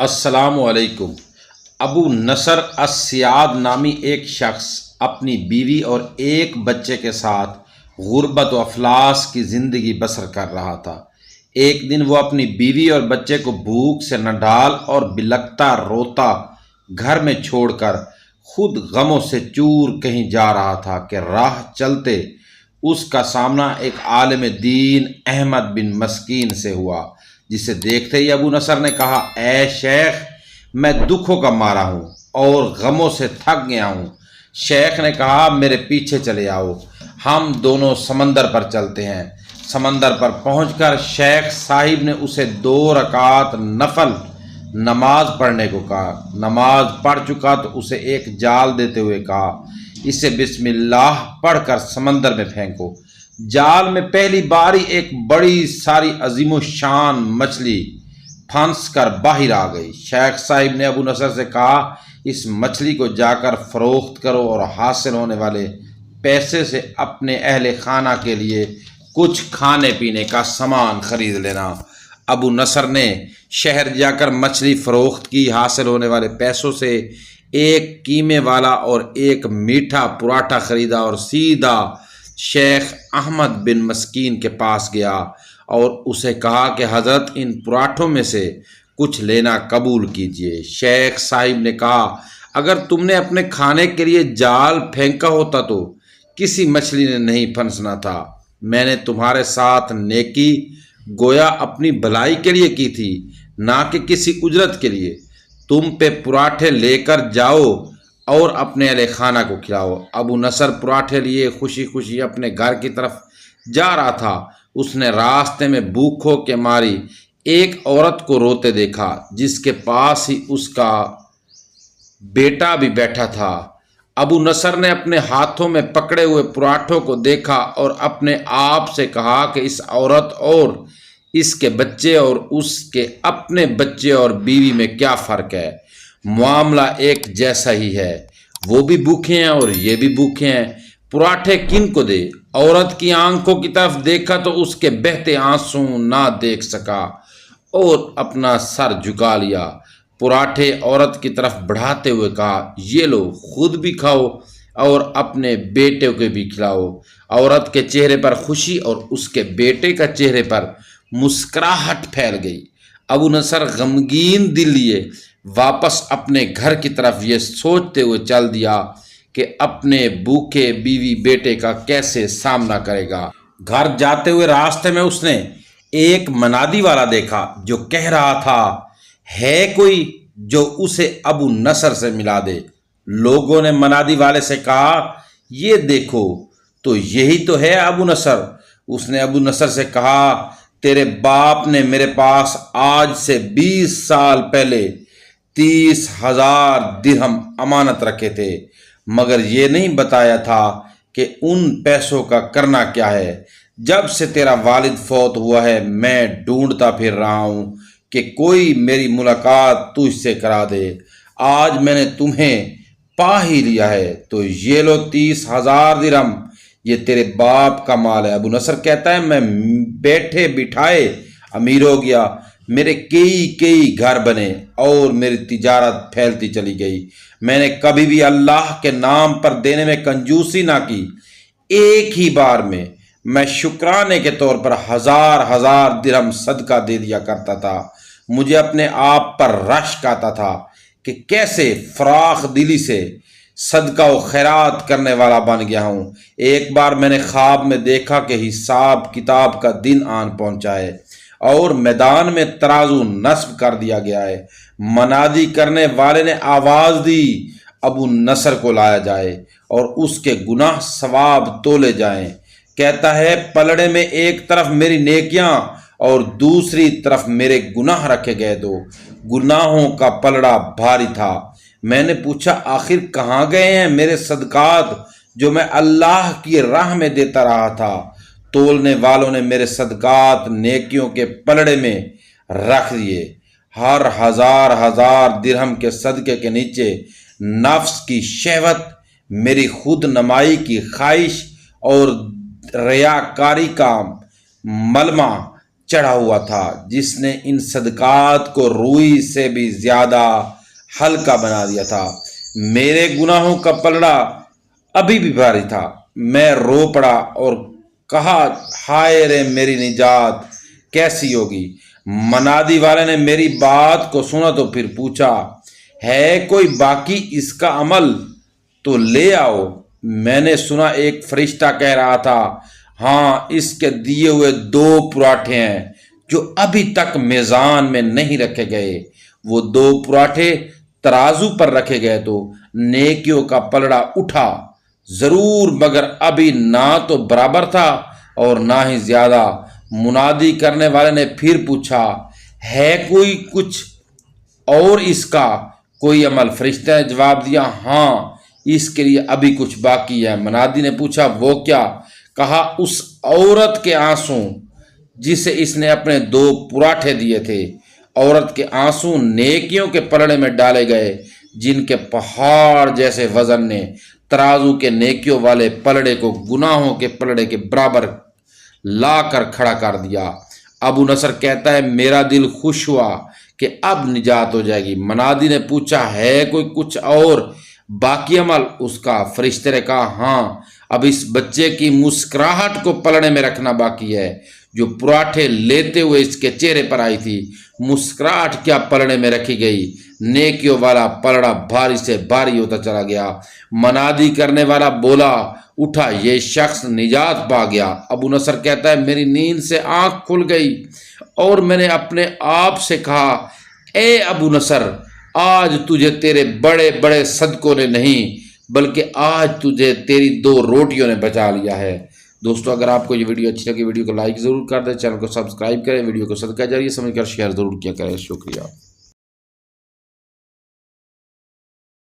السلام علیکم۔ ابو نصر السیاد نامی ایک شخص اپنی بیوی اور ایک بچے کے ساتھ غربت و افلاس کی زندگی بسر کر رہا تھا۔ ایک دن وہ اپنی بیوی اور بچے کو بھوک سے نڈال اور بلکتا روتا گھر میں چھوڑ کر خود غموں سے چور کہیں جا رہا تھا کہ راہ چلتے اس کا سامنا ایک عالم دین احمد بن مسکین سے ہوا، جسے دیکھتے ہی ابو نصر نے کہا، اے شیخ، میں دکھوں کا مارا ہوں اور غموں سے تھک گیا ہوں۔ شیخ نے کہا، میرے پیچھے چلے آؤ، ہم دونوں سمندر پر چلتے ہیں۔ سمندر پر پہنچ کر شیخ صاحب نے اسے 2 رکعت نفل نماز پڑھنے کو کہا۔ نماز پڑھ چکا تو اسے ایک جال دیتے ہوئے کہا، اسے بسم اللہ پڑھ کر سمندر میں پھینکو۔ جال میں پہلی باری ایک بڑی ساری عظیم الشان مچھلی پھنس کر باہر آ گئی۔ شیخ صاحب نے ابو نصر سے کہا، اس مچھلی کو جا کر فروخت کرو اور حاصل ہونے والے پیسے سے اپنے اہل خانہ کے لیے کچھ کھانے پینے کا سامان خرید لینا۔ ابو نصر نے شہر جا کر مچھلی فروخت کی، حاصل ہونے والے پیسوں سے ایک قیمے والا اور ایک میٹھا پراٹھا خریدا اور سیدھا شیخ احمد بن مسکین کے پاس گیا اور اسے کہا کہ حضرت، ان پراٹھوں میں سے کچھ لینا قبول کیجیے۔ شیخ صاحب نے کہا، اگر تم نے اپنے کھانے کے لیے جال پھینکا ہوتا تو کسی مچھلی نے نہیں پھنسنا تھا۔ میں نے تمہارے ساتھ نیکی گویا اپنی بھلائی کے لیے کی تھی، نہ کہ کسی اجرت کے لیے۔ تم پہ پراٹھے لے کر جاؤ اور اپنے اہل خانہ کو کھلاؤ۔ ابو نصر پراٹھے لیے خوشی خوشی اپنے گھر کی طرف جا رہا تھا۔ اس نے راستے میں بھوکوں کے ماری ایک عورت کو روتے دیکھا، جس کے پاس ہی اس کا بیٹا بھی بیٹھا تھا۔ ابو نصر نے اپنے ہاتھوں میں پکڑے ہوئے پراٹھوں کو دیکھا اور اپنے آپ سے کہا کہ اس عورت اور اس کے بچے اور اس کے اپنے بچے اور بیوی میں کیا فرق ہے؟ معاملہ ایک جیسا ہی ہے، وہ بھی بھوکے ہیں اور یہ بھی بھوکے ہیں۔ پراٹھے کن کو دے؟ عورت کی آنکھوں کی طرف دیکھا تو اس کے بہتے آنسو نہ دیکھ سکا اور اپنا سر جھکا لیا۔ پراٹھے عورت کی طرف بڑھاتے ہوئے کہا، یہ لو، خود بھی کھاؤ اور اپنے بیٹے کو بھی کھلاؤ۔ عورت کے چہرے پر خوشی اور اس کے بیٹے کا چہرے پر مسکراہٹ پھیل گئی۔ ابو نصر غمگین دل لیے واپس اپنے گھر کی طرف یہ سوچتے ہوئے چل دیا کہ اپنے بھوکے بیوی بیٹے کا کیسے سامنا کرے گا۔ گھر جاتے ہوئے راستے میں اس نے ایک منادی والا دیکھا جو کہہ رہا تھا، ہے کوئی جو اسے ابو نصر سے ملا دے؟ لوگوں نے منادی والے سے کہا، یہ دیکھو تو یہی تو ہے ابو نصر۔ اس نے ابو نصر سے کہا، تیرے باپ نے میرے پاس آج سے 20 سال پہلے 30,000 درہم امانت رکھے تھے، مگر یہ نہیں بتایا تھا کہ ان پیسوں کا کرنا کیا ہے۔ جب سے تیرا والد فوت ہوا ہے میں ڈھونڈتا پھر رہا ہوں کہ کوئی میری ملاقات تجھ سے کرا دے۔ آج میں نے تمہیں پا ہی لیا ہے، تو یہ لو 30,000 درہم، یہ تیرے باپ کا مال ہے۔ ابو نصر کہتا ہے، میں بیٹھے بٹھائے امیر ہو گیا، میرے کئی گھر بنے اور میری تجارت پھیلتی چلی گئی۔ میں نے کبھی بھی اللہ کے نام پر دینے میں کنجوسی نہ کی۔ ایک ہی بار میں شکرانے کے طور پر 1000 درہم صدقہ دے دیا کرتا تھا۔ مجھے اپنے آپ پر رشک آتا تھا کہ کیسے فراخ دلی سے صدقہ و خیرات کرنے والا بن گیا ہوں۔ ایک بار میں نے خواب میں دیکھا کہ حساب کتاب کا دن آن پہنچا ہے اور میدان میں ترازو نصب کر دیا گیا ہے۔ منادی کرنے والے نے آواز دی، ابو نصر کو لایا جائے اور اس کے گناہ ثواب تولے جائیں۔ کہتا ہے، پلڑے میں ایک طرف میری نیکیاں اور دوسری طرف میرے گناہ رکھے گئے، دو گناہوں کا پلڑا بھاری تھا۔ میں نے پوچھا، آخر کہاں گئے ہیں میرے صدقات جو میں اللہ کی راہ میں دیتا رہا تھا؟ تولنے والوں نے میرے صدقات نیکیوں کے پلڑے میں رکھ دیے۔ ہر 1000 درہم کے صدقے کے نیچے نفس کی شہوت، میری خود نمائی کی خواہش اور ریاکاری کا ملمہ چڑھا ہوا تھا جس نے ان صدقات کو روئی سے بھی زیادہ ہلکا بنا دیا تھا۔ میرے گناہوں کا پلڑا ابھی بھی بھاری تھا۔ میں رو پڑا اور کہا ہائے رے میری نجات کیسی ہوگی۔ منادی والے نے میری بات کو سنا تو پھر پوچھا ہے کوئی باقی اس کا عمل تو لے آؤ۔ میں نے سنا ایک فرشتہ کہہ رہا تھا ہاں اس کے دیے ہوئے 2 پراٹھے ہیں جو ابھی تک میزان میں نہیں رکھے گئے۔ وہ 2 پراٹھے ترازو پر رکھے گئے تو نیکیوں کا پلڑا اٹھا ضرور، مگر ابھی نہ تو برابر تھا اور نہ ہی زیادہ۔ منادی کرنے والے نے پھر پوچھا ہے کوئی کچھ اور اس کا کوئی عمل؟ فرشتے نے جواب دیا ہاں اس کے لیے ابھی کچھ باقی ہے۔ منادی نے پوچھا وہ کیا؟ کہا اس عورت کے آنسو جسے اس نے اپنے 2 پراٹھے دیے تھے۔ عورت کے آنسو نیکیوں کے پلڑے میں ڈالے گئے جن کے پہاڑ جیسے وزن نے ترازو کے نیکیوں والے پلڑے کو گناہوں کے پلڑے کے برابر لا کر کھڑا کر دیا۔ ابو نصر کہتا ہے میرا دل خوش ہوا کہ اب نجات ہو جائے گی۔ منادی نے پوچھا ہے کوئی کچھ اور باقی عمل اس کا؟ فرشتے نے کہا ہاں اب اس بچے کی مسکراہٹ کو پلڑے میں رکھنا باقی ہے جو پراٹھے لیتے ہوئے اس کے چہرے پر آئی تھی۔ مسکراہٹ کیا پلڑے میں رکھی گئی، نیکیوں والا پلڑا بھاری سے بھاری ہوتا چلا گیا۔ منادی کرنے والا بولا اٹھا یہ شخص نجات پا گیا۔ ابو نصر کہتا ہے میری نیند سے آنکھ کھل گئی اور میں نے اپنے آپ سے کہا اے ابو نصر آج تجھے تیرے بڑے بڑے صدقوں نے نہیں بلکہ آج تجھے تیری 2 روٹیوں نے بچا لیا ہے۔ دوستو اگر آپ کو یہ ویڈیو اچھی لگی ویڈیو کو لائک ضرور کر دیں، چینل کو سبسکرائب کریں، ویڈیو کو صدقہ جاریہ سمجھ کر شیئر ضرور کیا کریں۔ شکریہ۔